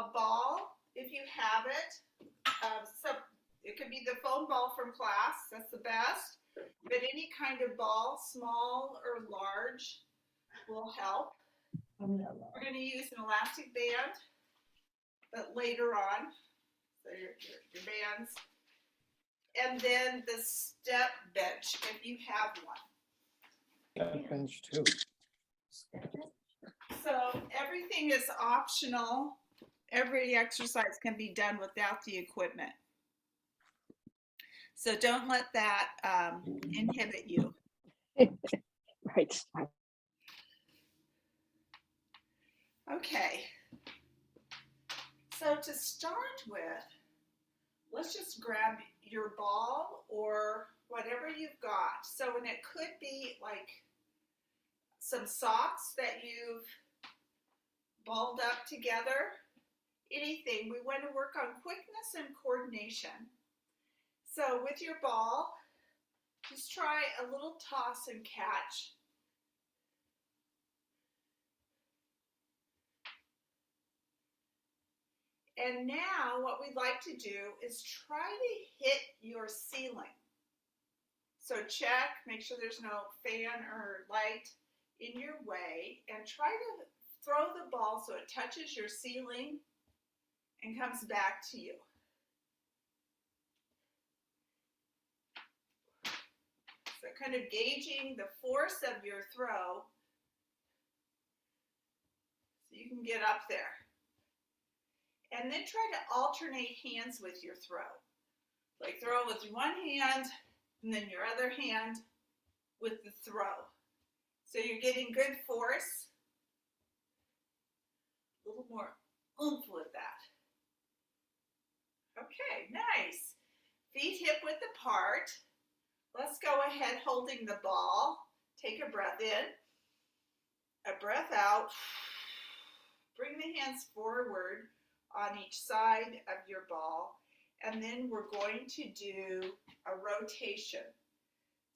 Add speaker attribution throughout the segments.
Speaker 1: a ball, if you have it. So it could be the foam ball from class, that's the best. But any kind of ball, small or large, will help. We're going to use an elastic band, but later on, so your bands. And then the step bench, if you have one.
Speaker 2: Step bench too.
Speaker 1: So everything is optional. Every exercise can be done without the equipment. So don't let that inhibit you.
Speaker 3: Right.
Speaker 1: Okay. So to start with, let's just grab your ball or whatever you've got. So, and it could be like some socks that you've balled up together. Anything. We want to work on quickness and coordination. So with your ball, just try a little toss and catch. And now what we'd like to do is try to hit your ceiling. So check, make sure there's no fan or light in your way, and try to throw the ball so it touches your ceiling and comes back to you. So kind of gauging the force of your throw so you can get up there. And then try to alternate hands with your throw. Like throw with one hand and then your other hand with the throw. So you're getting good force. A little more oomph with that. Okay, nice. Feet hip width apart. Let's go ahead holding the ball. Take a breath in, a breath out. Bring the hands forward on each side of your ball. And then we're going to do a rotation.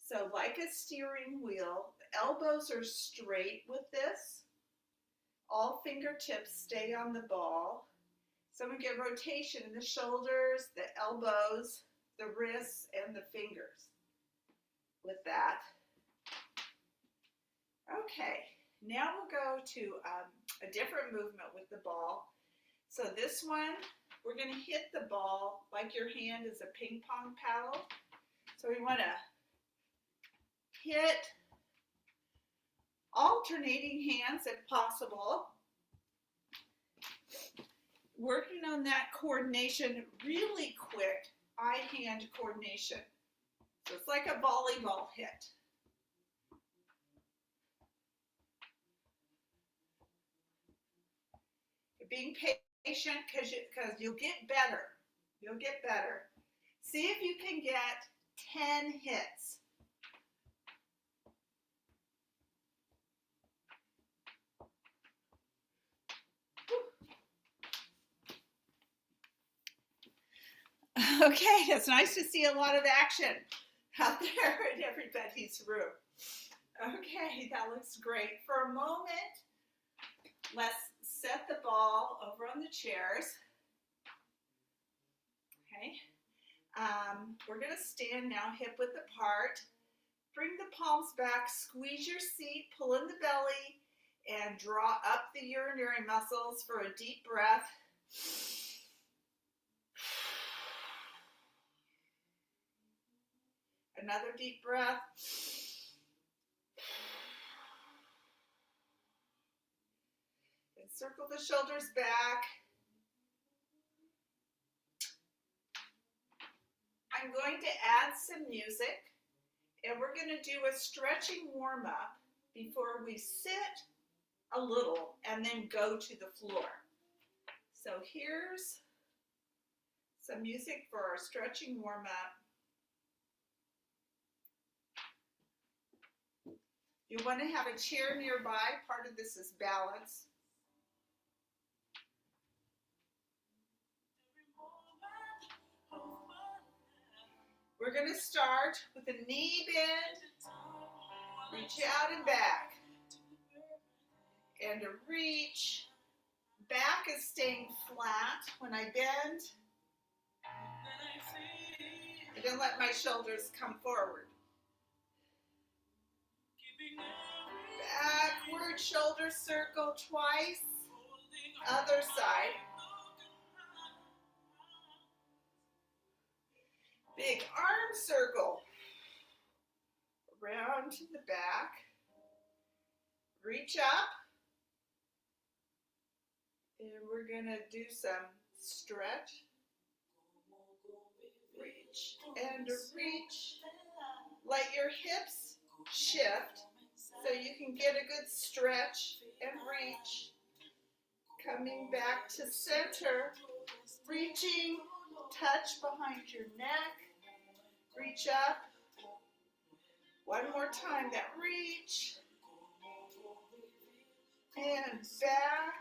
Speaker 1: So like a steering wheel, the elbows are straight with this. All fingertips stay on the ball. So we get rotation in the shoulders, the elbows, the wrists, and the fingers with that. Okay, now we'll go to a different movement with the ball. So this one, we're going to hit the ball like your hand is a ping pong paddle. So we want to hit alternating hands if possible. Working on that coordination really quick, eye-hand coordination. So it's like a volleyball hit. Being patient because you'll get better. You'll get better. See if you can get 10 hits. Okay, it's nice to see a lot of action out there in everybody's room. Okay, that looks great. For a moment, let's set the ball over on the chairs. Okay, we're going to stand now hip width apart. Bring the palms back, squeeze your seat, pull in the belly, and draw up the urinary muscles for a deep breath. Another deep breath. And circle the shoulders back. I'm going to add some music, and we're going to do a stretching warm-up before we sit a little and then go to the floor. So here's some music for our stretching warm-up. You want to have a chair nearby. Part of this is balance. We're going to start with a knee bend, reach out and back, and a reach, back is staying flat. When I bend, I don't let my shoulders come forward. Backward shoulder circle twice. Other side. Big arm circle. Around to the back. Reach up. And we're going to do some stretch. Reach and reach. Let your hips shift so you can get a good stretch and reach. Coming back to center. Reaching, touch behind your neck. Reach up. One more time, that reach. And back.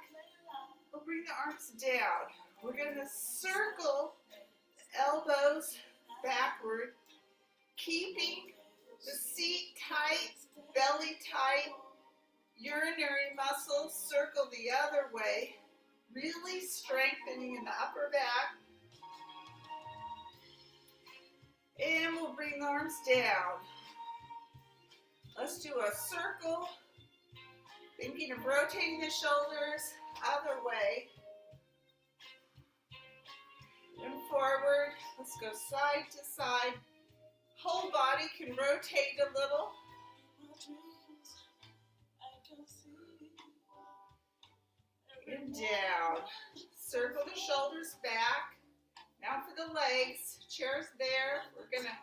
Speaker 1: We'll bring the arms down. We're going to circle elbows backward, keeping the seat tight, belly tight, urinary muscles circle the other way, really strengthening in the upper back. And we'll bring the arms down. Let's do a circle, thinking of rotating the shoulders, other way. And forward. Let's go side to side. Whole body can rotate a little. And down. Circle the shoulders back. Now for the legs. Chair's there. We're going to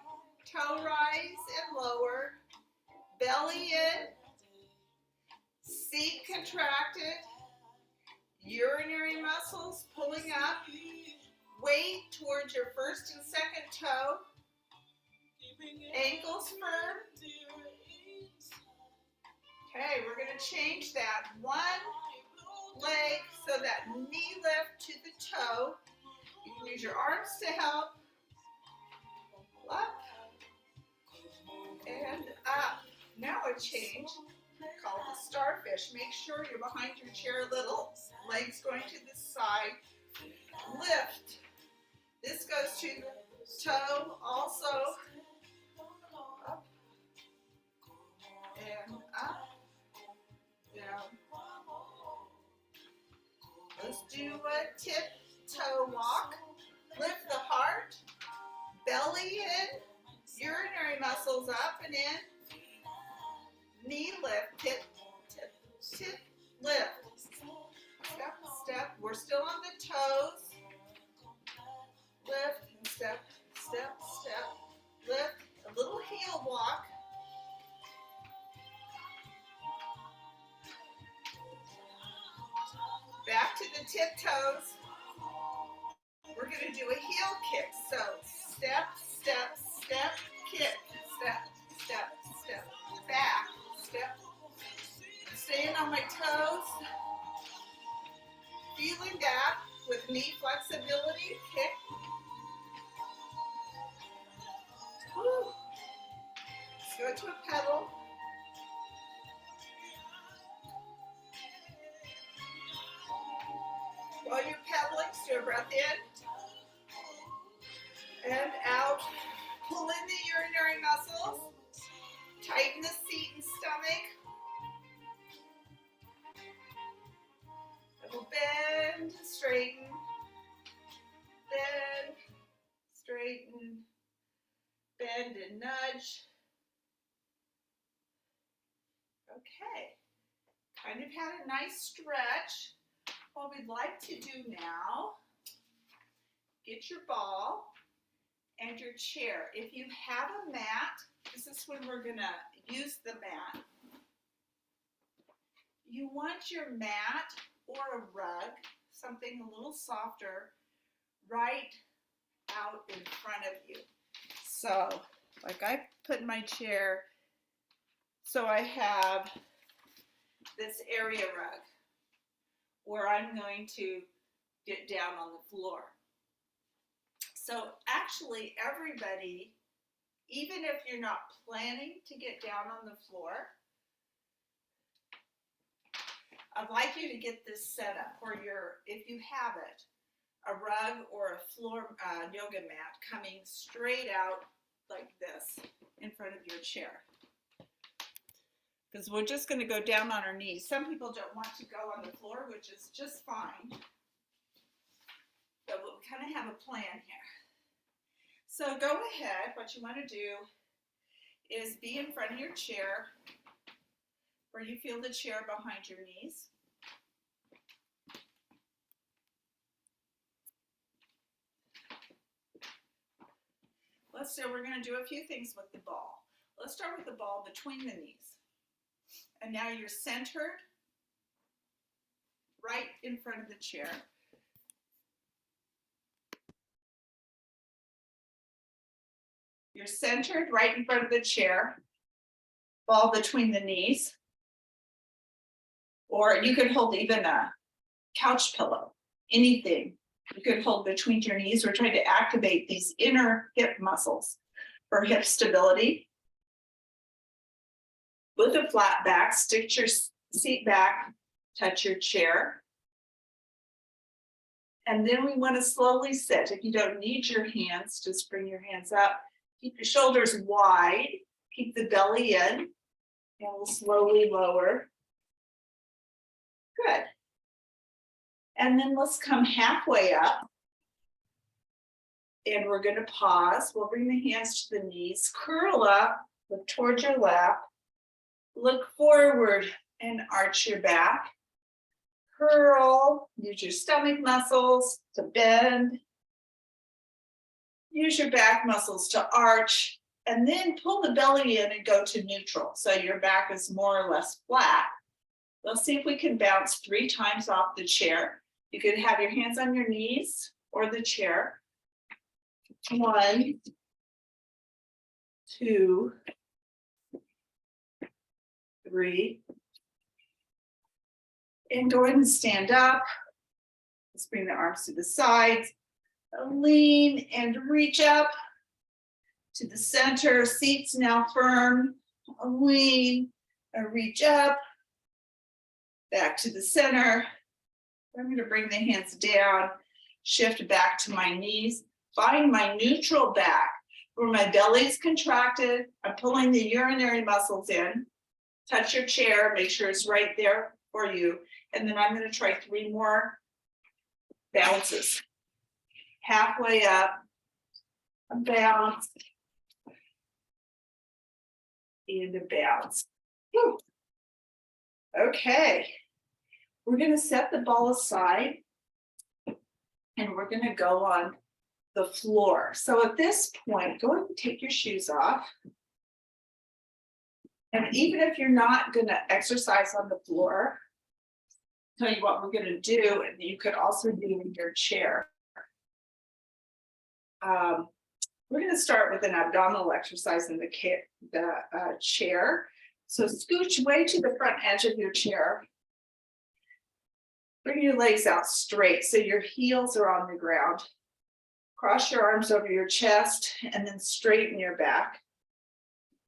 Speaker 1: toe rise and lower. Belly in. Seat contracted. Urinary muscles pulling up. Weight towards your first and second toe. Ankles firm. Okay, we're going to change that. One leg so that knee lift to the toe. You can use your arms to help. Up and up. Now a change called the starfish. Make sure you're behind your chair a little. Legs going to the side. Lift. This goes to the toe also. Up and up. Down. Let's do a tip-toe walk. Lift the heart. Belly in. Urinary muscles up and in. Knee lift. Tip, tip, tip, lift. Step, step. We're still on the toes. Lift and step, step, step. Lift. A little heel walk. Back to the tiptoes. We're going to do a heel kick. So step, step, step, kick. Step, step, step. Back, step. Staying on my toes. Feeling that with knee flexibility. Kick. Woo. Let's go to a pedal. While you're pedaling, do a breath in and out. Pull in the urinary muscles. Tighten the seat and stomach. And we'll bend, straighten, bend, straighten, bend and nudge. Okay, kind of had a nice stretch. What we'd like to do now, get your ball and your chair. If you have a mat, this is when we're going to use the mat. You want your mat or a rug, something a little softer, right out in front of you. So, like I put my chair, so I have this area rug where I'm going to get down on the floor. So actually everybody, even if you're not planning to get down on the floor, I'd like you to get this set up where if you have it, a rug or a floor yoga mat coming straight out like this in front of your chair. Because we're just going to go down on our knees. Some people don't want to go on the floor, which is just fine. But we'll kind of have a plan here. So go ahead. What you want to do is be in front of your chair where you feel the chair behind your knees. We're going to do a few things with the ball. Let's start with the ball between the knees. And now you're centered right in front of the chair. You're centered right in front of the chair, ball between the knees. Or you could hold even a couch pillow, anything you could hold between your knees. We're trying to activate these inner hip muscles for hip stability. With a flat back, stick your seat back, touch your chair. And then we want to slowly sit. If you don't need your hands, just bring your hands up. Keep your shoulders wide, keep the belly in, and we'll slowly lower. Good. And then let's come halfway up. And we're going to pause. We'll bring the hands to the knees, curl up, look towards your lap, look forward and arch your back. Curl, use your stomach muscles to bend. Use your back muscles to arch, and then pull the belly in and go to neutral. So your back is more or less flat. Let's see if we can bounce 3 times off the chair. You could have your hands on your knees or the chair. 1, 2, 3. And go ahead and stand up. Let's bring the arms to the sides. Lean and reach up to the center. Seats now firm. Lean and reach up. Back to the center. I'm going to bring the hands down. Shift back to my knees. Find my neutral back where my belly is contracted. I'm pulling the urinary muscles in. Touch your chair. Make sure it's right there for you. And then I'm going to try 3 more bounces. Halfway up, a bounce, and a bounce. Whew. Okay, we're going to set the ball aside and we're going to go on the floor. So at this point, go ahead and take your shoes off. And even if you're not going to exercise on the floor, I'll tell you what we're going to do, and you could also do in your chair. We're going to start with an abdominal exercise in the chair. So scooch way to the front edge of your chair. Bring your legs out straight so your heels are on the ground. Cross your arms over your chest and then straighten your back.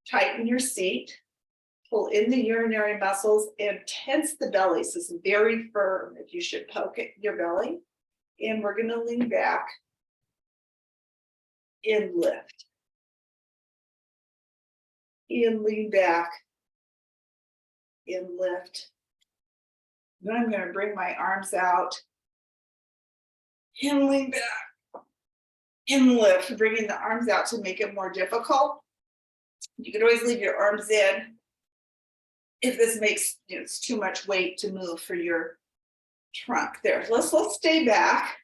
Speaker 1: Tighten your seat. Pull in the urinary muscles and tense the belly. So it's very firm if you should poke at your belly. And we're going to lean back and lift. And lean back and lift. Then I'm going to bring my arms out and lean back and lift, bringing the arms out to make it more difficult. You can always leave your arms in if this makes it's too much weight to move for your trunk. There, let's stay back.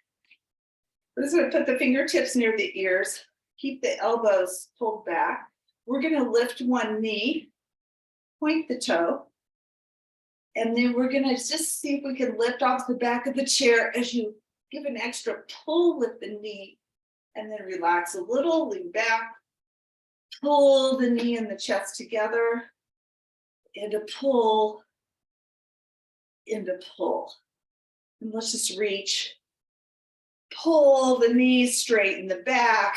Speaker 1: We're just going to put the fingertips near the ears. Keep the elbows pulled back. We're going to lift one knee, point the toe, and then we're going to just see if we can lift off the back of the chair as you give an extra pull with the knee, and then relax a little, lean back, pull the knee and the chest together, and a pull, and a pull. And let's just reach, pull the knees straight in the back,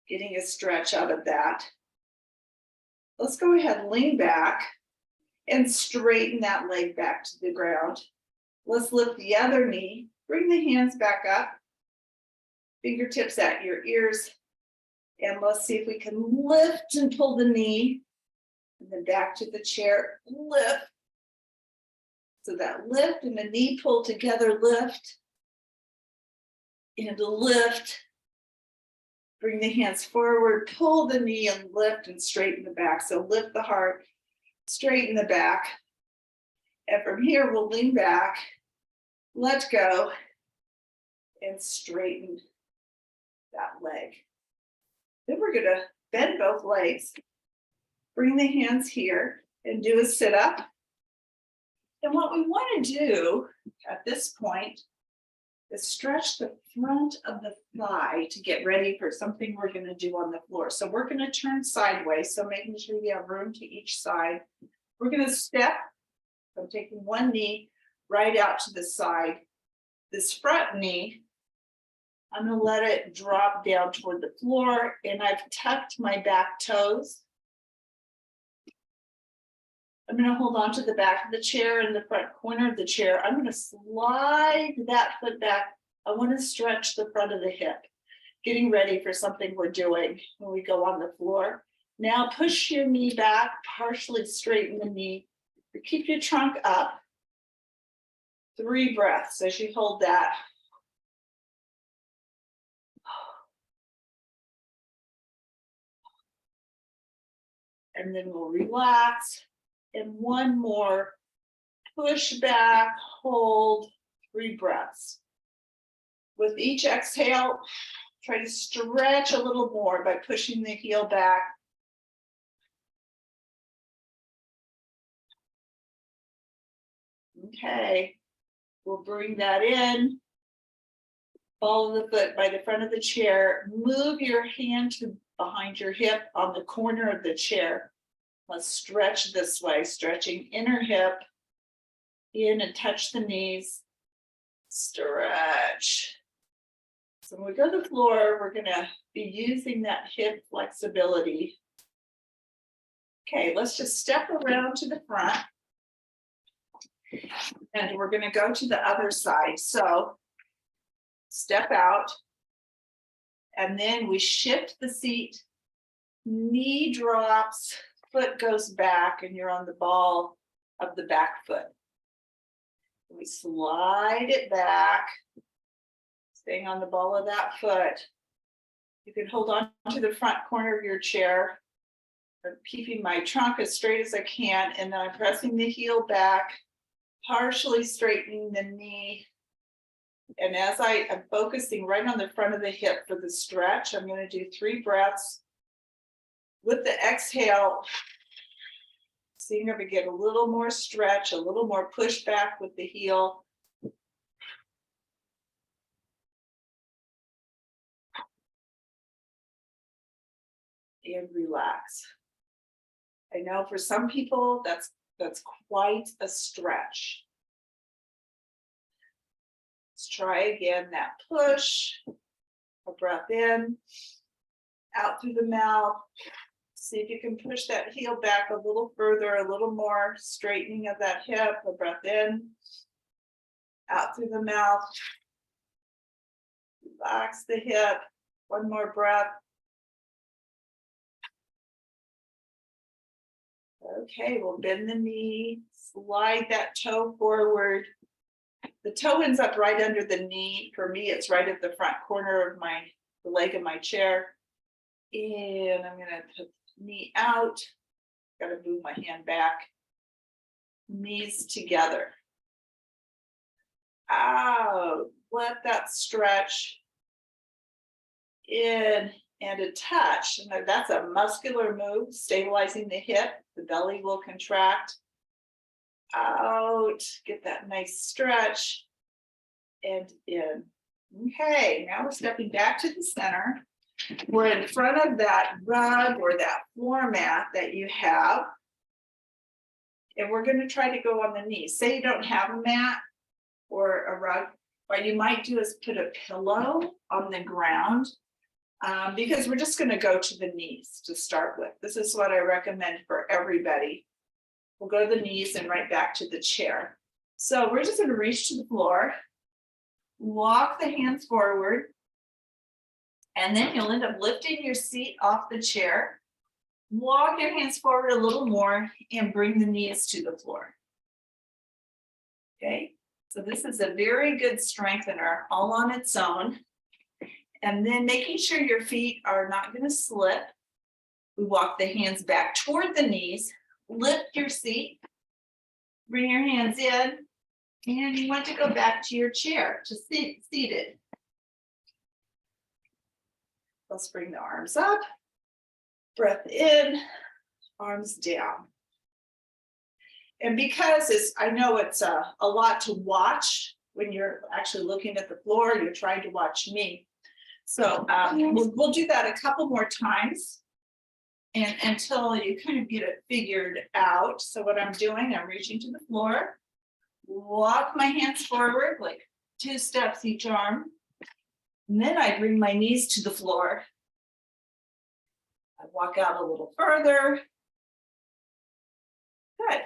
Speaker 1: getting a stretch out of that. Let's go ahead and lean back and straighten that leg back to the ground. Let's lift the other knee, bring the hands back up, fingertips at your ears, and let's see if we can lift and pull the knee, and then back to the chair, lift. So that lift and the knee pull together, lift, and lift. Bring the hands forward, pull the knee and lift and straighten the back. So lift the heart, straighten the back. And from here, we'll lean back, let go, and straighten that leg. Then we're gonna bend both legs, bring the hands here and do a sit up. And what we wanna do at this point is stretch the front of the thigh to get ready for something we're gonna do on the floor. So we're gonna turn sideways, so making sure you have room to each side. We're gonna step, I'm taking one knee right out to the side. This front knee, I'm gonna let it drop down toward the floor, and I've tucked my back toes. I'm gonna hold on to the back of the chair in the front corner of the chair. I'm gonna slide that foot back. I wanna stretch the front of the hip, getting ready for something we're doing when we go on the floor. Now push your knee back, partially straighten the knee. Keep your trunk up. 3 breaths as you hold that. And then we'll relax. And one more, push back, hold, 3 breaths. With each exhale, try to stretch a little more by pushing the heel back. Okay, we'll bring that in. Ball of the foot by the front of the chair. Move your hand to behind your hip on the corner of the chair. Let's stretch this way, stretching inner hip in and touch the knees. Stretch. So when we go to the floor, we're gonna be using that hip flexibility. Okay, let's just step around to the front. And we're gonna go to the other side. So step out. And then we shift the seat. Knee drops. Foot goes back and you're on the ball of the back foot. We slide it back, staying on the ball of that foot. You can hold on to the front corner of your chair. I'm keeping my trunk as straight as I can, and then I'm pressing the heel back, partially straightening the knee. And as I am focusing right on the front of the hip for the stretch, I'm going to do 3 breaths. With the exhale, seeing if we get a little more stretch, a little more push back with the heel. And relax. I know for some people that's quite a stretch. Let's try again that push. A breath in, out through the mouth. See if you can push that heel back a little further, a little more straightening of that hip. A breath in, out through the mouth. Relax the hip. One more breath. Okay, we'll bend the knee, slide that toe forward. The toe ends up right under the knee. For me, it's right at the front corner of the leg of my chair. And I'm gonna put the knee out. Gotta move my hand back. Knees together. Out. Let that stretch. In and a touch. And that's a muscular move, stabilizing the hip. The belly will contract. Out. Get that nice stretch. And in. Okay, now we're stepping back to the center. We're in front of that rug or that floor mat that you have. And we're going to try to go on the knees. Say you don't have a mat or a rug. What you might do is put a pillow on the ground, because we're just going to go to the knees to start with. This is what I recommend for everybody. We'll go to the knees and right back to the chair. So we're just gonna reach to the floor, walk the hands forward, and then you'll end up lifting your seat off the chair. Walk your hands forward a little more and bring the knees to the floor. Okay, so this is a very good strengthener all on its own. And then making sure your feet are not going to slip. We walk the hands back toward the knees, lift your seat, bring your hands in, and you want to go back to your chair to seated. Let's bring the arms up, breath in, arms down. And because I know it's a lot to watch when you're actually looking at the floor, you're trying to watch me. So we'll do that a couple more times and until you kind of get it figured out. So what I'm doing, I'm reaching to the floor, walk my hands forward, like 2 steps each arm. And then I bring my knees to the floor. I walk out a little further. Good.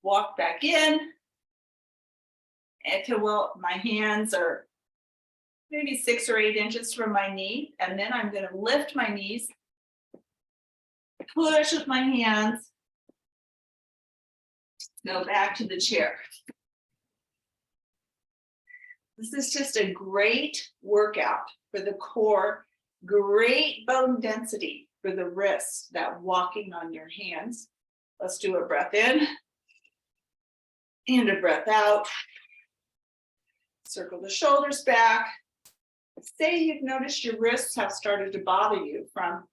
Speaker 1: Walk back in. Until my hands are maybe 6 or 8 inches from my knee. And then I'm going to lift my knees, push with my hands, go back to the chair. This is just a great workout for the core, great bone density for the wrists, that walking on your hands. Let's do a breath in and a breath out. Circle the shoulders back. Say you've noticed your wrists have started to bother you from,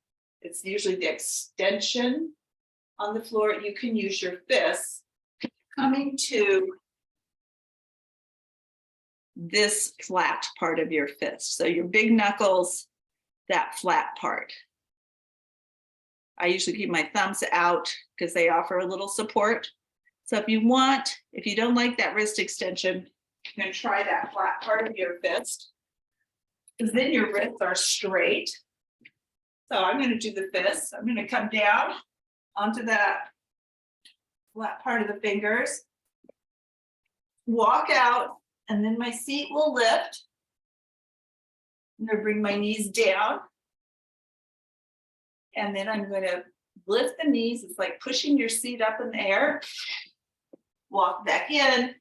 Speaker 1: it's usually the extension on the floor. You can use your fists coming to this flat part of your fist. So your big knuckles, that flat part. I usually keep my thumbs out because they offer a little support. So if you don't like that wrist extension, you're going to try that flat part of your fist, because then your wrists are straight. So I'm going to do the fist. I'm going to come down onto that flat part of the fingers, walk out, and then my seat will lift. I'm going to bring my knees down. And then I'm going to lift the knees. It's like pushing your seat up in the air. Walk back in.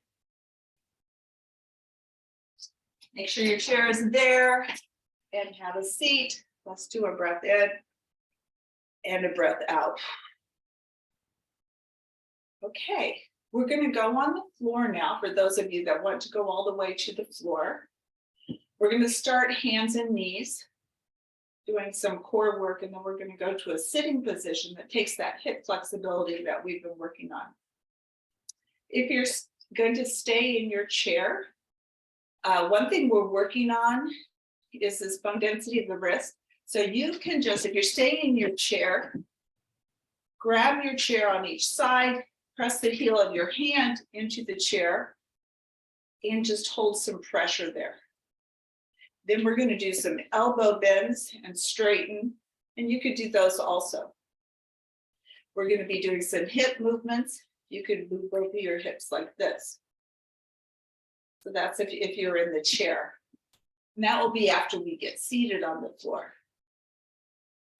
Speaker 1: Make sure your chair is there and have a seat. Let's do a breath in and a breath out. Okay, we're going to go on the floor now for those of you that want to go all the way to the floor. We're going to start hands and knees, doing some core work, and then we're going to go to a sitting position that takes that hip flexibility that we've been working on. If you're going to stay in your chair, one thing we're working on is this bone density of the wrist. So you can just, if you're staying in your chair, grab your chair on each side, press the heel of your hand into the chair, and just hold some pressure there. Then we're going to do some elbow bends and straighten, and you could do those also. We're going to be doing some hip movements. You could move both of your hips like this. So that's if you're in the chair. And that will be after we get seated on the floor.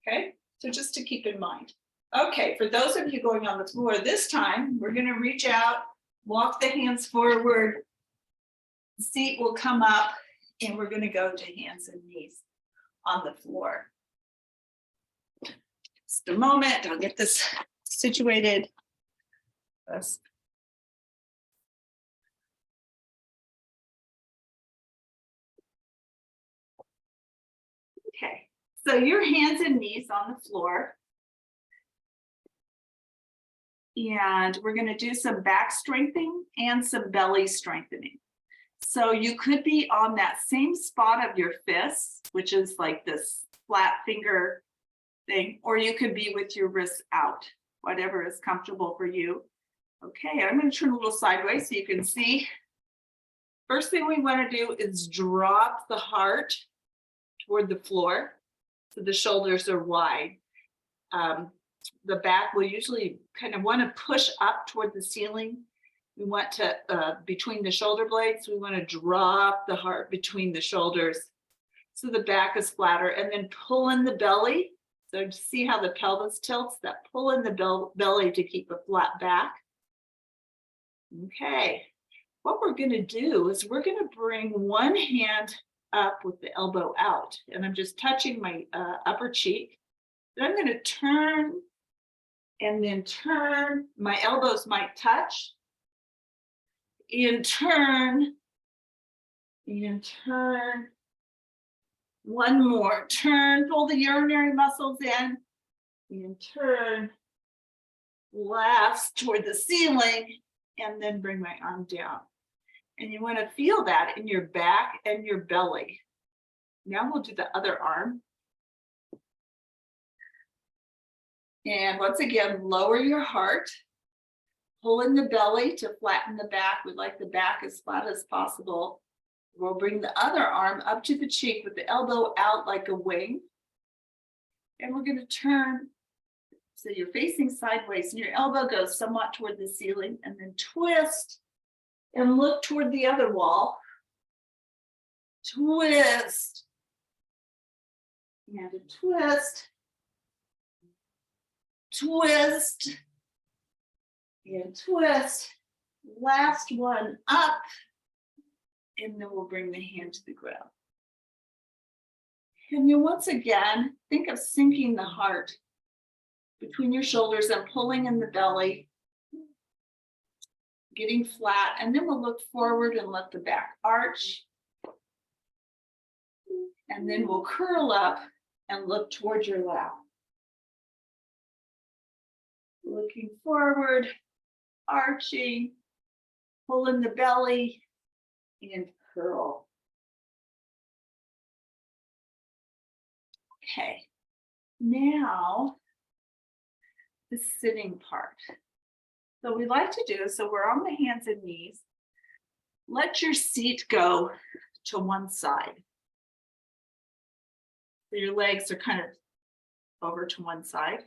Speaker 1: Okay, so just to keep in mind. Okay, for those of you going on the floor this time, we're going to reach out, walk the hands forward. The seat will come up, and we're going to go to hands and knees on the floor. Just a moment, I'll get this situated. Okay, so your hands and knees on the floor. And we're going to do some back strengthening and some belly strengthening. So you could be on that same spot of your fists, which is like this flat finger thing, or you could be with your wrists out, whatever is comfortable for you. Okay, I'm going to turn a little sideways so you can see. First thing we want to do is drop the heart toward the floor so the shoulders are wide. the back, we usually kind of want to push up toward the ceiling. We want to, between the shoulder blades, we want to drop the heart between the shoulders so the back is flatter, and then pull in the belly. So see how the pelvis tilts, that pull in the belly to keep a flat back. Okay, what we're going to do is we're going to bring one hand up with the elbow out, and I'm just touching my upper cheek. Then I'm going to turn and then turn. My elbows might touch. And turn. And turn. One more. Turn. Pull the urinary muscles in. And turn. Last toward the ceiling. And then bring my arm down. And you want to feel that in your back and your belly. Now we'll do the other arm. And once again, lower your heart. Pull in the belly to flatten the back. We like the back as flat as possible. We'll bring the other arm up to the cheek with the elbow out like a wing. And we're going to turn so you're facing sideways and your elbow goes somewhat toward the ceiling, and then twist and look toward the other wall. Twist. And a twist. Twist. And twist. Last one up. And then we'll bring the hand to the ground. And you once again think of sinking the heart between your shoulders and pulling in the belly, getting flat, and then we'll look forward and let the back arch. And then we'll curl up and look towards your lap. Looking forward, arching, pull in the belly, and curl. Okay, now the sitting part. So we like to do, so we're on the hands and knees. Let your seat go to one side. So your legs are kind of over to one side.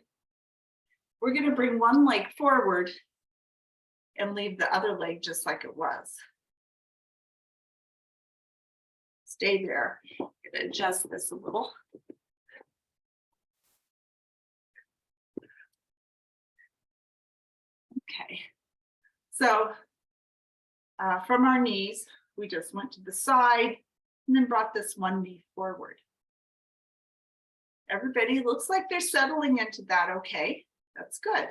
Speaker 1: We're going to bring one leg forward and leave the other leg just like it was. Stay there. I'm going to adjust this a little. Okay, so from our knees, we just went to the side and then brought this one knee forward. Everybody looks like they're settling into that, okay? That's good.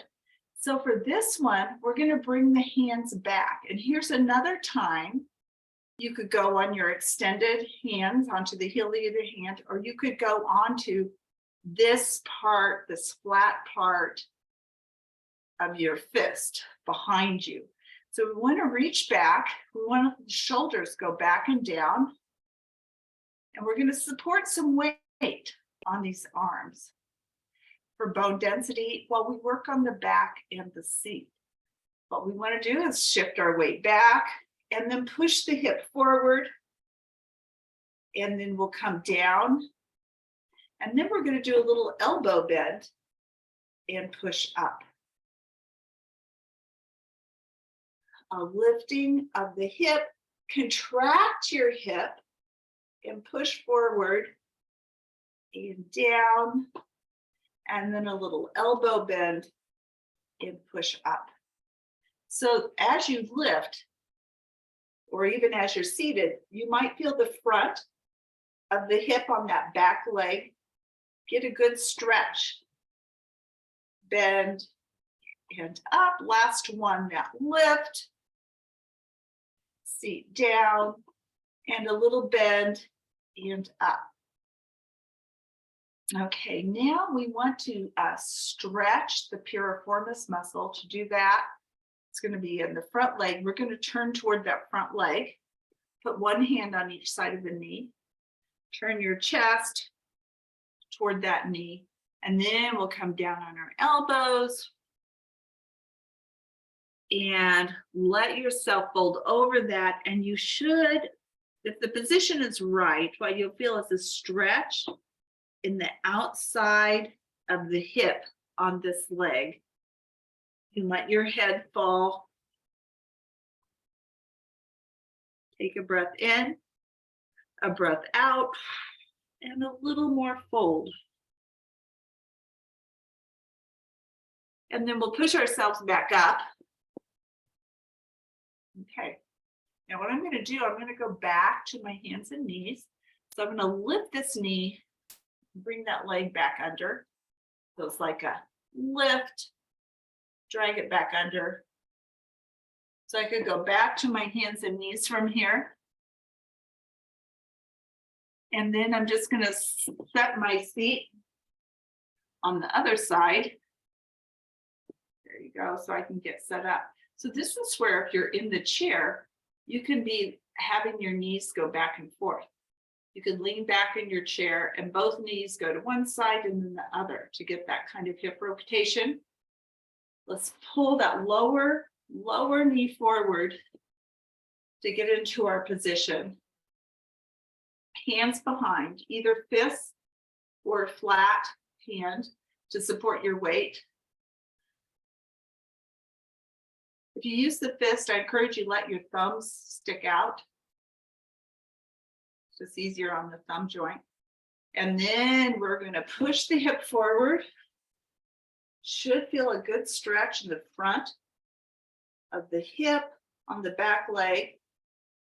Speaker 1: So for this one, we're going to bring the hands back. And here's another time you could go on your extended hands onto the heel of either hand, or you could go onto this part, this flat part of your fist behind you. So we want to reach back. We want the shoulders go back and down. And we're going to support some weight on these arms for bone density while we work on the back and the seat. What we want to do is shift our weight back and then push the hip forward. And then we'll come down. And then we're going to do a little elbow bend and push up. A lifting of the hip, contract your hip and push forward and down, and then a little elbow bend and push up. So as you lift, or even as you're seated, you might feel the front of the hip on that back leg. Get a good stretch. Bend and up. Last one, that lift. Seat down and a little bend and up. Okay, now we want to stretch the piriformis muscle. To do that, it's going to be in the front leg. We're going to turn toward that front leg. Put one hand on each side of the knee. Turn your chest toward that knee. And then we'll come down on our elbows. And let yourself fold over that. And you should, if the position is right, what you'll feel is a stretch in the outside of the hip on this leg. You let your head fall. Take a breath in, a breath out, and a little more fold. And then we'll push ourselves back up. Okay. Now what I'm going to do, I'm going to go back to my hands and knees. So I'm going to lift this knee, bring that leg back under. So it's like a lift, drag it back under. So I could go back to my hands and knees from here. And then I'm just going to set my feet on the other side. There you go, so I can get set up. So this is where if you're in the chair, you can be having your knees go back and forth. You can lean back in your chair and both knees go to one side and then the other to get that kind of hip rotation. Let's pull that lower knee forward to get into our position. Hands behind, either fists or a flat hand to support your weight. If you use the fist, I encourage you let your thumbs stick out. It's just easier on the thumb joint. And then we're going to push the hip forward. Should feel a good stretch in the front of the hip on the back leg.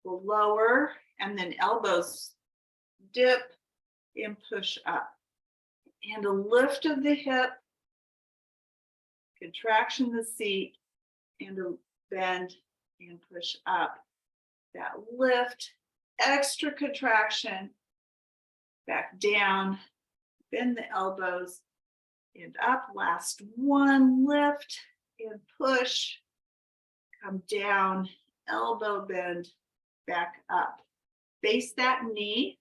Speaker 1: We'll lower and then elbows dip and push up. And a lift of the hip, contraction of the seat, and a bend and push up. That lift, extra contraction, back down, bend the elbows and up. Last one, lift and push, come down, elbow bend, back up. Face that knee,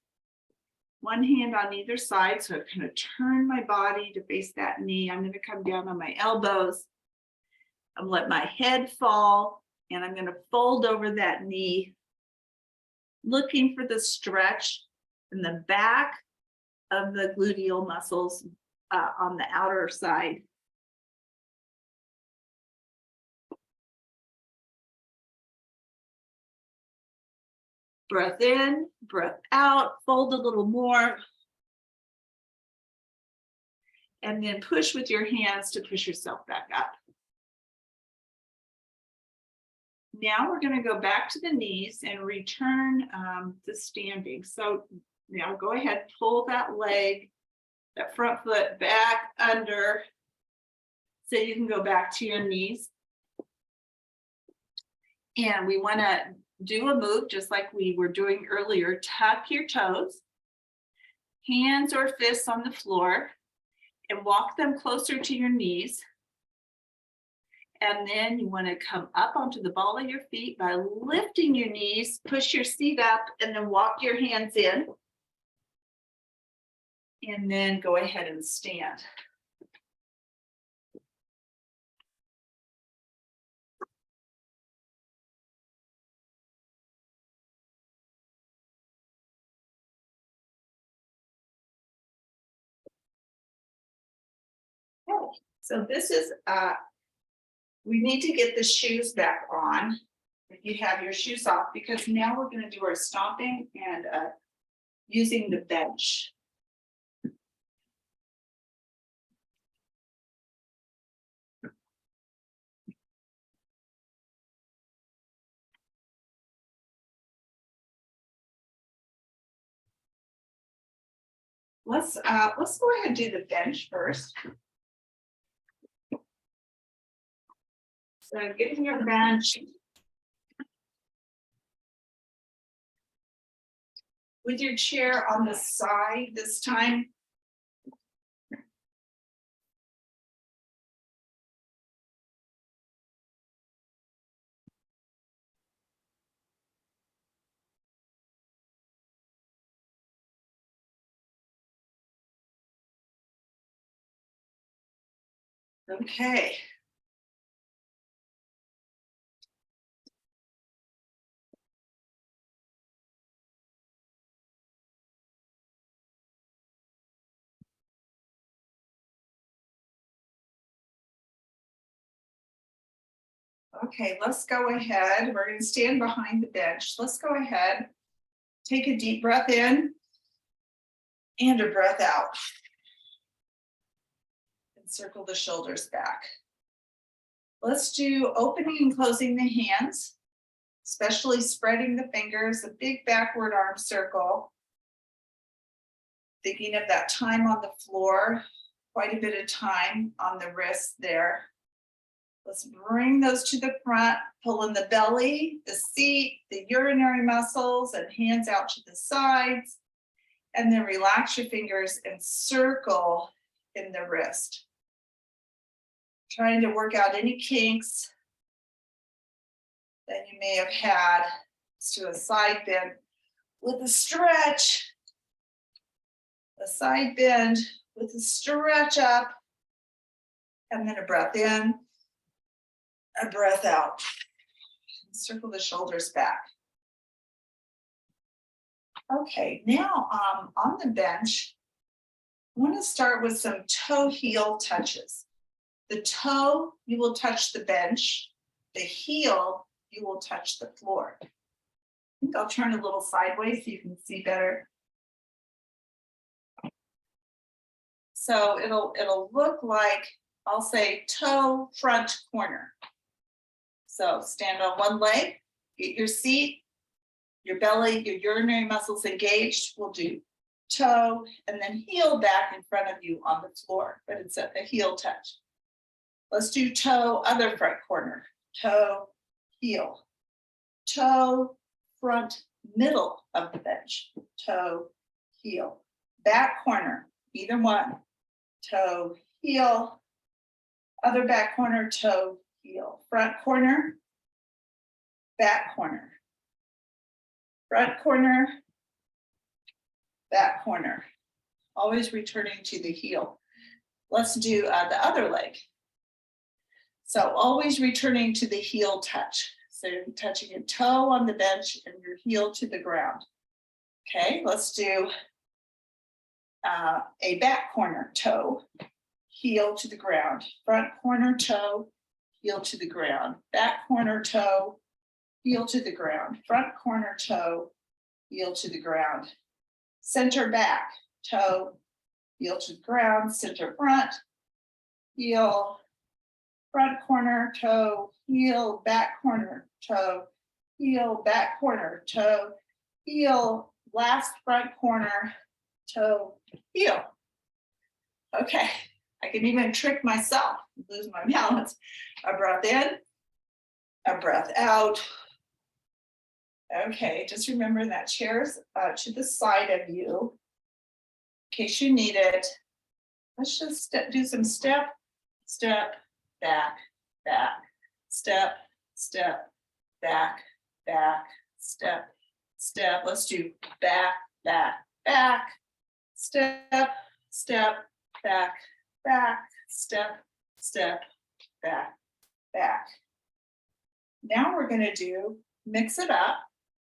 Speaker 1: one hand on either side. So I'm going to turn my body to face that knee. I'm going to come down on my elbows. I'm going to let my head fall, and I'm going to fold over that knee, looking for the stretch in the back of the gluteal muscles on the outer side. Breath in, breath out, fold a little more. And then push with your hands to push yourself back up. Now we're going to go back to the knees and return to standing. So now go ahead, pull that leg, that front foot back under so you can go back to your knees. And we want to do a move just like we were doing earlier. Tuck your toes, hands or fists on the floor, and walk them closer to your knees. And then you want to come up onto the ball of your feet by lifting your knees, push your seat up, and then walk your hands in. And then go ahead and stand. Okay, so this is we need to get the shoes back on if you have your shoes off, because now we're going to do our stomping and using the bench. Let's go ahead and do the bench first. So get in your bench. With your chair on the side this time. Okay. Okay, let's go ahead. We're going to stand behind the bench. Let's go ahead. Take a deep breath in and a breath out. And circle the shoulders back. Let's do opening and closing the hands, especially spreading the fingers, a big backward arm circle. Thinking of that time on the floor, quite a bit of time on the wrists there. Let's bring those to the front, pull in the belly, the seat, the urinary muscles, and hands out to the sides. And then relax your fingers and circle in the wrist. Trying to work out any kinks that you may have had. Let's do a side bend with a stretch. A side bend with a stretch up. And then a breath in. A breath out. Circle the shoulders back. Okay, now on the bench, I want to start with some toe heel touches. The toe, you will touch the bench. The heel, you will touch the floor. I think I'll turn a little sideways so you can see better. So it'll look like, I'll say toe front corner. So stand on one leg, get your seat, your belly, your urinary muscles engaged. We'll do toe and then heel back in front of you on the floor, but it's a heel touch. Let's do toe, other front corner, toe, heel, toe, front, middle of the bench, toe, heel, back corner, either one, toe, heel, other back corner, toe, heel, front corner, back corner, front corner, back corner, always returning to the heel. Let's do the other leg. So always returning to the heel touch. So you're touching your toe on the bench and your heel to the ground. Okay, let's do a back corner toe, heel to the ground, front corner toe, heel to the ground, back corner toe, heel to the ground, front corner toe, heel to the ground, center back, toe, heel to the ground, center front, heel, front corner, toe, heel, back corner, toe, heel, back corner, toe, heel, last front corner, toe, heel. Okay, I can even trick myself, lose my balance. A breath in, a breath out. Okay, just remember that chair's to the side of you in case you need it. Let's just do some step, step, back, back, step, step, back, back, step, step. Let's do back, back, back, step, step, back, back, step, step, back, back. Now we're going to do mix it up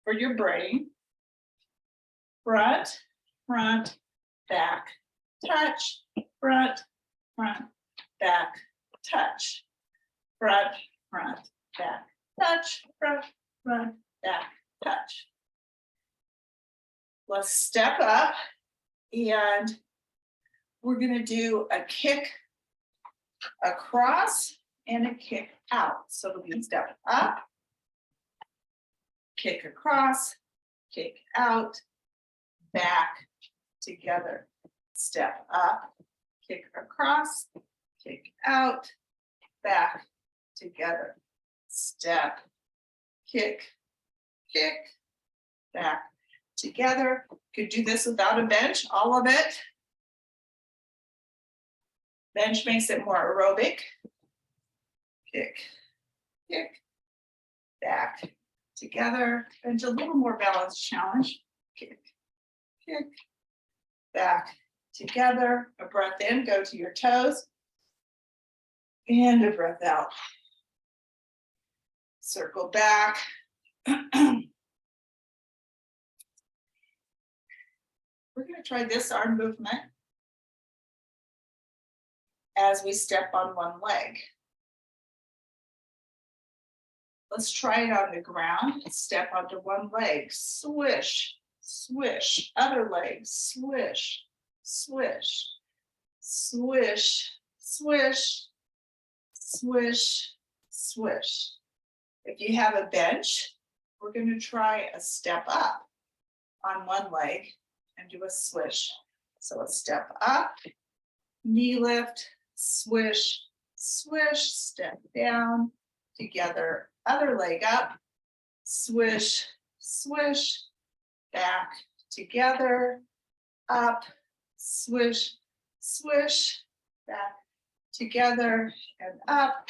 Speaker 1: for your brain. Front, front, back, touch, front, front, back, touch, front, front, back, touch, front, front, back, touch. Let's step up and we're going to do a kick across and a kick out. So it'll be step up, kick across, kick out, back, together. Step up, kick across, kick out, back, together. Step, kick, kick, back, together. Could do this without a bench, all of it. Bench makes it more aerobic. Kick, kick, back, together. Bench a little more balance challenge. Kick, kick, back, together. A breath in, go to your toes. And a breath out. Circle back. We're going to try this arm movement as we step on one leg. Let's try it on the ground. Step onto one leg, swish, swish, other leg, swish, swish, swish, swish, swish, swish. If you have a bench, we're going to try a step up on one leg and do a swish. So a step up, knee lift, swish, swish, step down, together, other leg up, swish, swish, back, together, up, swish, swish, back, together, and up,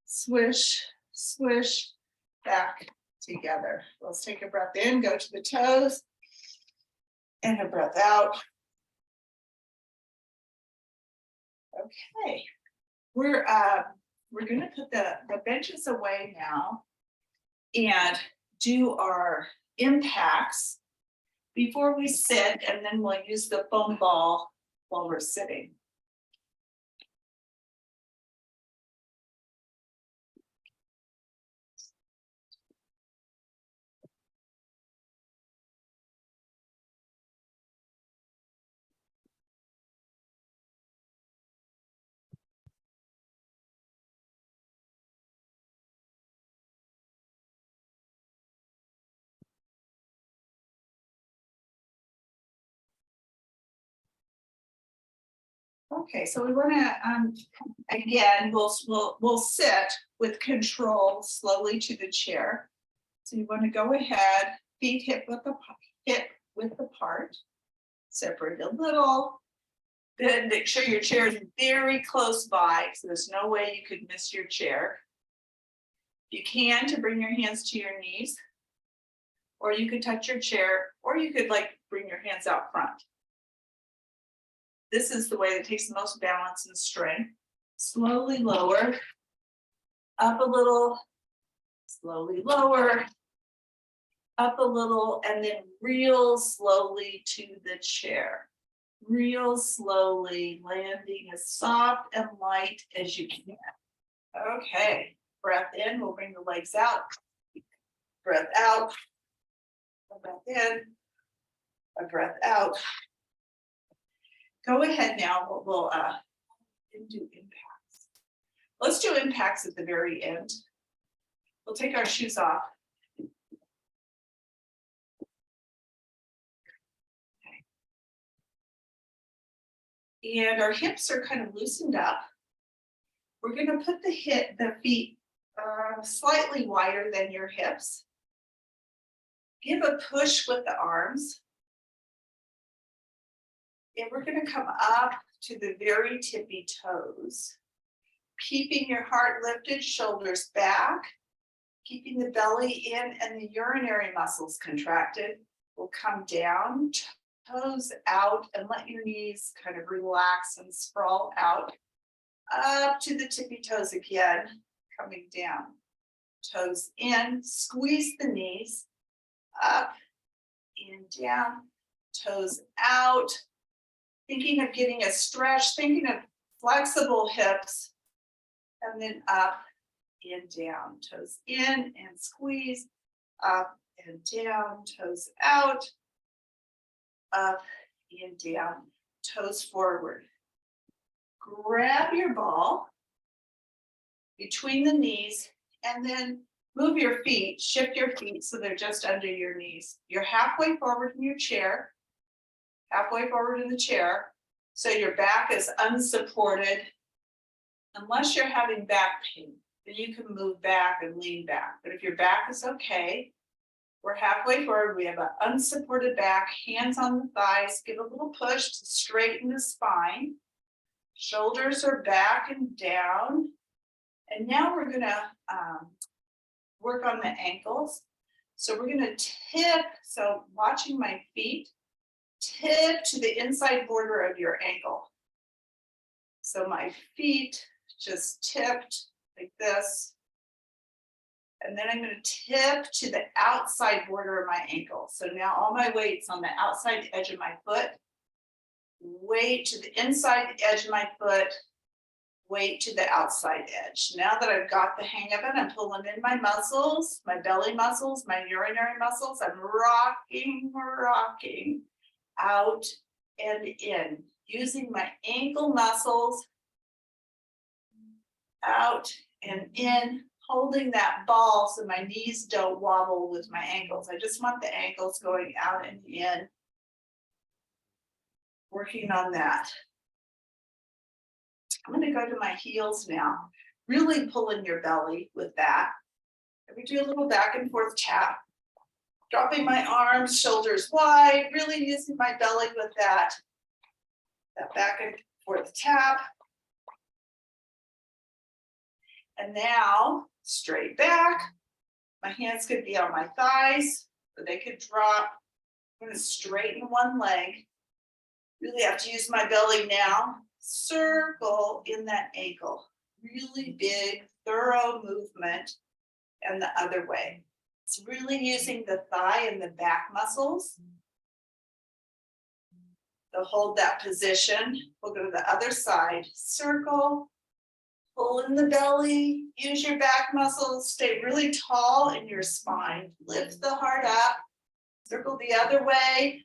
Speaker 1: swish, swish, back, together. Let's take a breath in, go to the toes, and a breath out. Okay, we're going to put the benches away now and do our impacts before we sit, and then we'll use the foam ball while we're sitting. Okay, so we want to again, we'll sit with control slowly to the chair. So you want to go ahead, feet hip width apart, separate a little. Then make sure your chair is very close by, so there's no way you could miss your chair. You can to bring your hands to your knees, or you could touch your chair, or you could like bring your hands out front. This is the way that takes the most balance and strength. Slowly lower, up a little, slowly lower, up a little, and then real slowly to the chair. Real slowly, landing as soft and light as you can. Okay, breath in, we'll bring the legs out. Breath out, a breath in, a breath out. Go ahead now, we'll do impacts. Let's do impacts at the very end. We'll take our shoes off. Okay. And our hips are kind of loosened up. We're going to put the feet slightly wider than your hips. Give a push with the arms. And we're going to come up to the very tippy toes, keeping your heart lifted, shoulders back, keeping the belly in and the urinary muscles contracted. We'll come down, toes out, and let your knees kind of relax and sprawl out. Up to the tippy toes again, coming down. Toes in, squeeze the knees, up and down, toes out. Thinking of getting a stretch, thinking of flexible hips, and then up and down, toes in and squeeze, up and down, toes out, up and down, toes forward. Grab your ball between the knees and then move your feet, shift your feet so they're just under your knees. You're halfway forward in your chair. Halfway forward in the chair, so your back is unsupported. Unless you're having back pain, then you can move back and lean back. But if your back is okay, we're halfway forward. We have an unsupported back, hands on the thighs. Give a little push to straighten the spine. Shoulders are back and down. And now we're going to work on the ankles. So we're going to tip. So watching my feet. Tip to the inside border of your ankle. So my feet just tipped like this. And then I'm going to tip to the outside border of my ankle. So now all my weight's on the outside edge of my foot. Weight to the inside edge of my foot. weight to the outside edge. Now that I've got the hang of it, I'm pulling in my muscles, my belly muscles, my urinary muscles. I'm rocking out and in, using my ankle muscles out and in, holding that ball so my knees don't wobble with my ankles. I just want the ankles going out and in, working on that. I'm going to go to my heels now, really pulling your belly with that. We do a little back and forth tap, dropping my arms, shoulders wide, really using my belly with that back and forth tap. And now straight back. My hands could be on my thighs, or they could drop. I'm going to straighten one leg. Really have to use my belly now. Circle in that ankle. Really big, thorough movement. And the other way. It's really using the thigh and the back muscles to hold that position. We'll go to the other side. Circle. Pull in the belly, use your back muscles, stay really tall in your spine. Lift the heart up, circle the other way.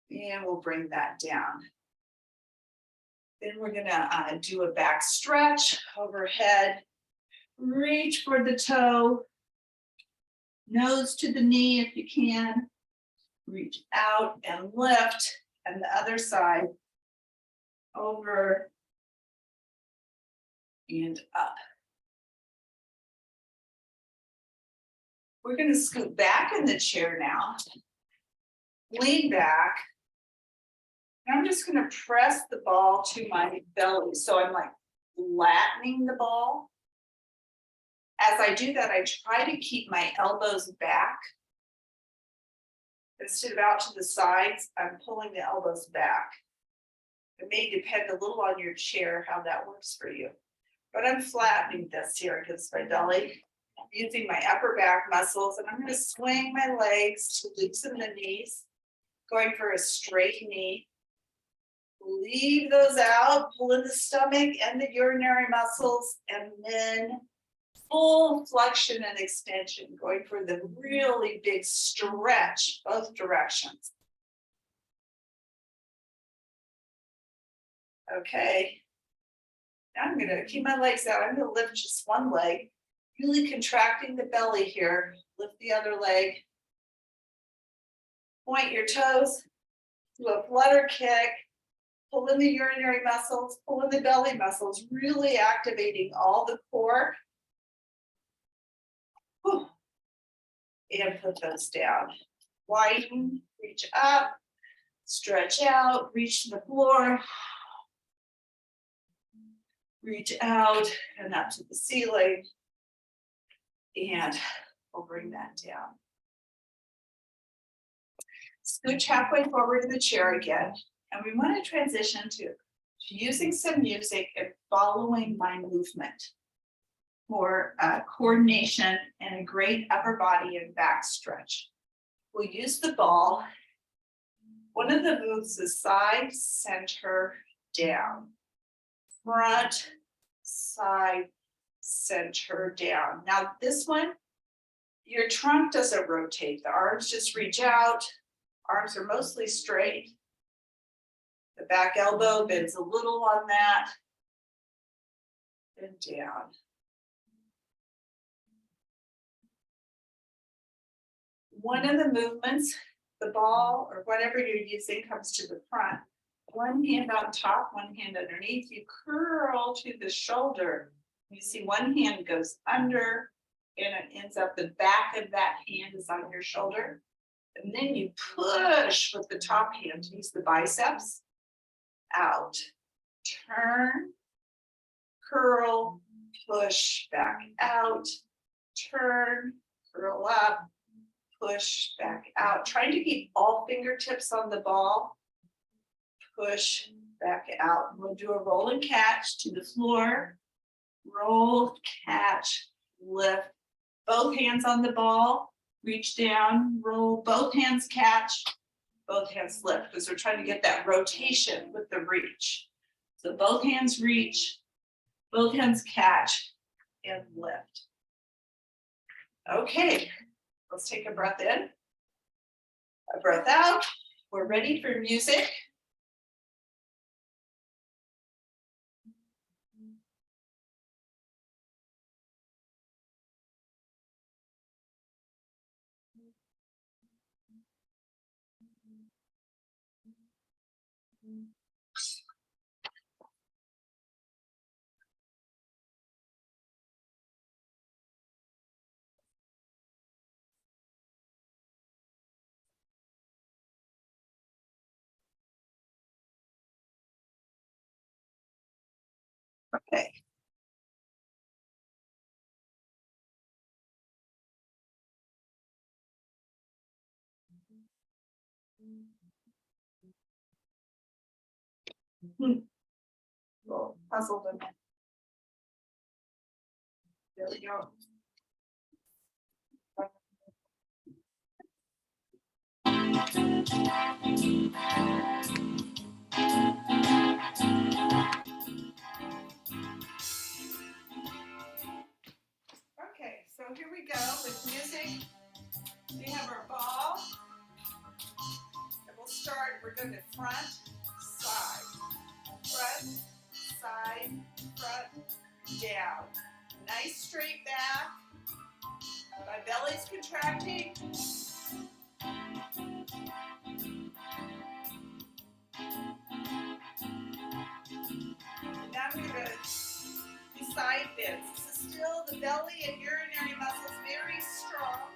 Speaker 1: And we'll bring that down. Then we're gonna do a back stretch overhead. Reach for the toe, nose to the knee if you can. Reach out and lift, and the other side. Over and up. We're going to scoot back in the chair now. Lean back. And I'm just going to press the ball to my belly. So I'm like flattening the ball. As I do that, I try to keep my elbows back. Instead of out to the sides, I'm pulling the elbows back. It may depend a little on your chair how that works for you. But I'm flattening this here against my belly. I'm using my upper back muscles, and I'm going to swing my legs to loosen the knees, going for a straight knee. Leave those out, pull in the stomach and the urinary muscles, and then full flexion and extension, going for the really big stretch, both directions. Okay, now I'm gonna keep my legs out. I'm gonna lift just one leg, really contracting the belly here. Lift the other leg. Point your toes, do a flutter kick, pull in the urinary muscles, pull in the belly muscles, really activating all the core. Whew. And put those down. Widen, reach up, stretch out, reach to the floor. Reach out and up to the ceiling, and we'll bring that down. Scooch halfway forward in the chair again, and we want to transition to using some music and following my movement for coordination and a great upper body and back stretch. We'll use the ball. One of the moves is side, center, down. Front, side, center, down. Now this one, your trunk doesn't rotate. The arms just reach out. Arms are mostly straight. The back elbow bends a little on that. And down. One of the movements, the ball or whatever you're using comes to the front. One hand on top, one hand underneath. You curl to the shoulder. You see one hand goes under and it ends up the back of that hand is on your shoulder. And then you push with the top hand. Use the biceps. Out. Turn. Curl. Push back out. Turn. Curl up. Push back out. Trying to keep all fingertips on the ball. Push back out. We'll do a roll and catch to the floor. Roll, catch, lift. Both hands on the ball. Reach down, roll, both hands catch. Both hands lift because we're trying to get that rotation with the reach. So both hands reach, both hands catch and lift. Okay, let's take a breath in, a breath out. We're ready for music. Okay. Well, puzzled a minute. There we go. Okay, so here we go with music. We have our ball. And we'll start, we're going to front, side, front, down. Nice straight back. My belly's contracting. And now I'm going to do side bends. This is still the belly and urinary muscles very strong.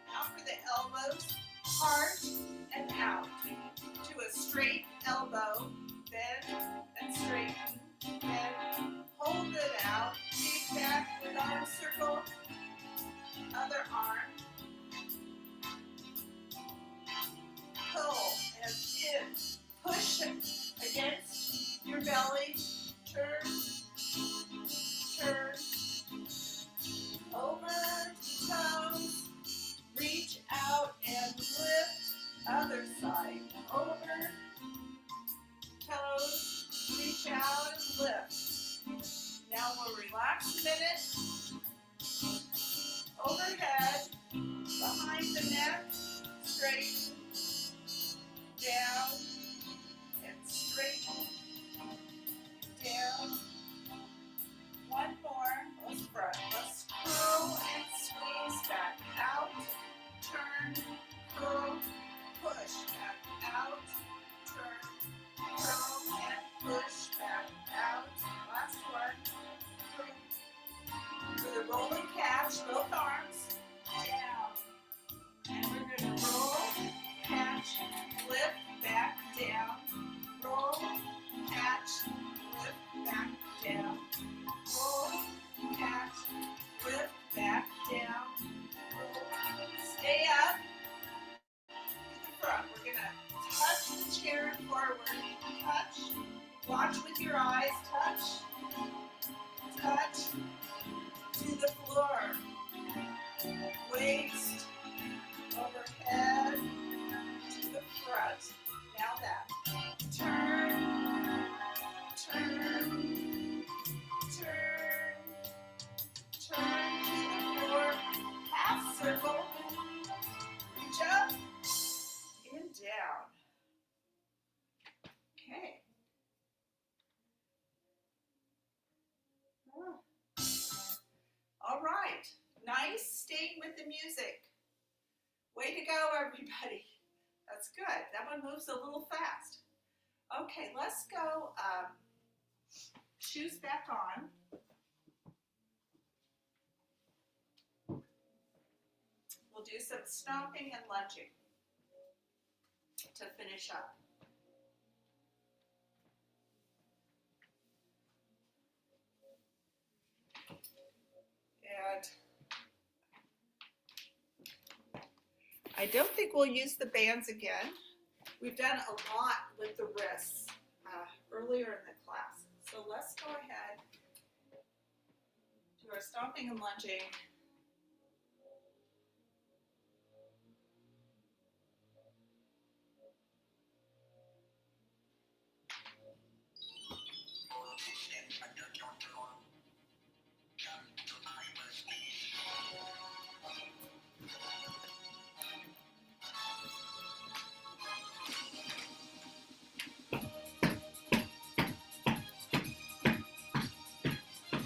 Speaker 1: Now for the elbows, heart and out. To a straight elbow, bend and straighten, bend, hold it out, dig back with arm circle, other arm, pull and in, push against your belly, turn, over toes, reach out and lift, other side, over, toes, reach out and lift. Now we'll relax a minute, overhead, behind the neck, straighten, down, and straighten, down. One more, let's front, let's curl and squeeze back out, turn, curl, push back out, turn, curl and push back out. Last one. For the rolling catch, both arms down. And we're going to roll, catch, lift, back, down. Roll, catch, lift, back, down. Roll, catch, lift, back, down. Roll, stay up. To the front. We're going to touch the chair forward. Touch. Watch with your eyes. Touch. Touch. To the floor. Waist. Overhead. To the front. Now that. Turn. Turn. Turn. Turn to the floor. Half circle. Reach up. And down. Okay. All right. Nice staying with the music. Way to go, everybody. That's good. That one moves a little fast. Okay, let's go. Shoes back on. We'll do some stomping and lunging to finish up. And I don't think we'll use the bands again. We've done a lot with the wrists earlier in the class. So let's go ahead, do our stomping and lunging.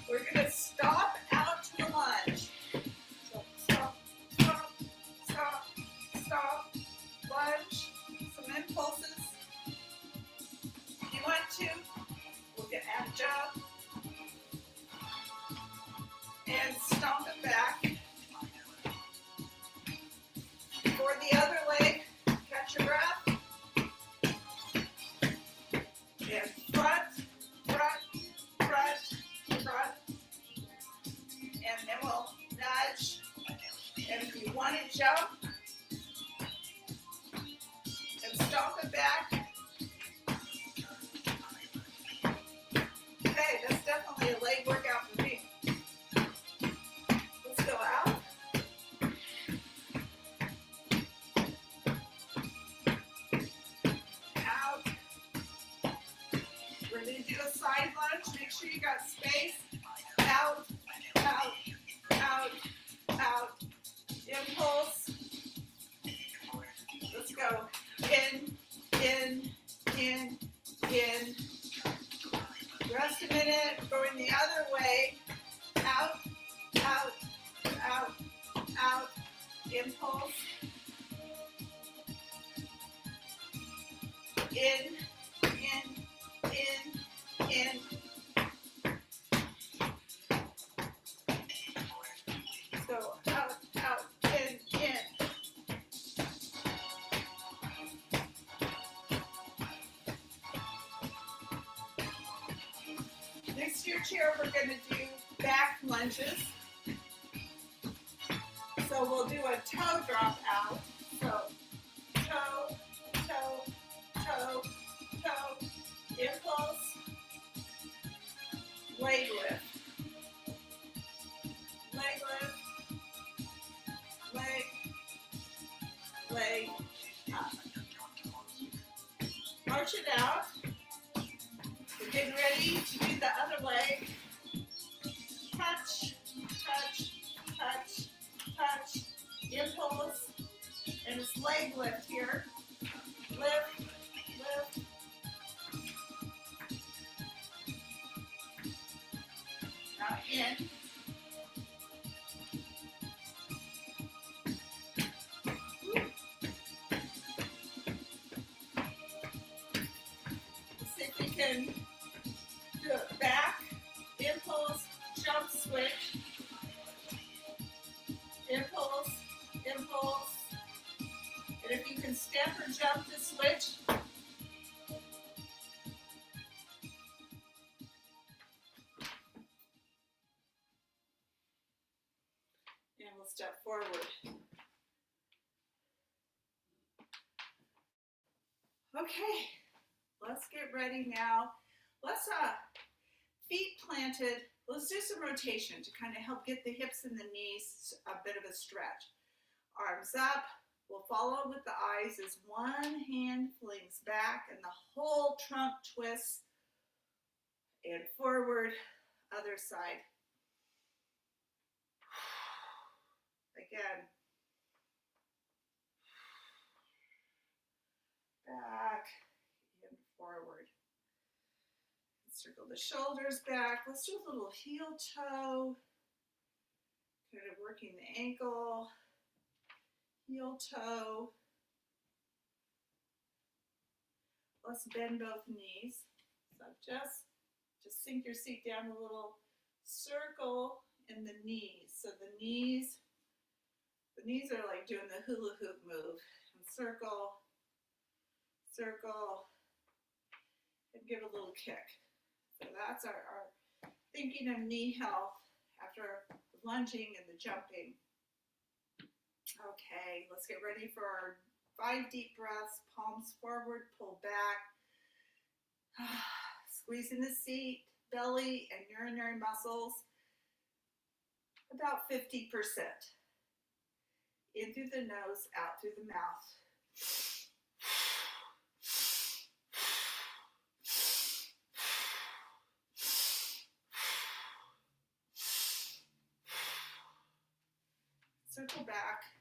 Speaker 1: We're going to stop out to the lunge. So stop, stop, stop, stop, lunge, some impulses. If you want to, we'll get add a jump. And stomp it back. For the other leg, catch your breath. And front, front, front, front. And then we'll nudge. And if you want to jump, and stomp it back. Okay, that's definitely a leg workout for me. Let's go out. Out. We're going to do a side lunge. Make sure you got space. Out, out, out, out. Impulse. Let's go. In, in, in, in. Rest a minute. Going the other way. Out, out, out, out. Impulse. In, in. So out, out, in. Next to your chair, we're going to do back lunges. So we'll do a toe drop out. So toe, toe, toe, toe, impulse, leg lift, leg lift, leg up. March it out. We're getting ready to do the other leg. Touch, touch, touch, touch, impulse, and it's leg lift here. Lift, lift. Now in. Let's see if we can do it back, impulse, jump switch, impulse, impulse, and if you can step or jump to switch. And we'll step forward. Okay, let's get ready now. Let's feet planted. Let's do some rotation to kind of help get the hips and the knees a bit of a stretch. Arms up. We'll follow with the eyes as one hand flings back and the whole trunk twists and forward. Other side. Again. Back and forward. Circle the shoulders back. Let's do a little heel toe. Kind of working the ankle. Heel toe. Let's bend both knees. So just sink your seat down a little. Circle in the knees. So the knees are like doing the hula hoop move. And circle, circle, and give a little kick. So that's our thinking of knee health after the lunging and the jumping. Okay, let's get ready for our 5 deep breaths. Palms forward, pull back. Squeezing the seat, belly, and urinary muscles. About 50%. In through the nose, out through the mouth. ankle back.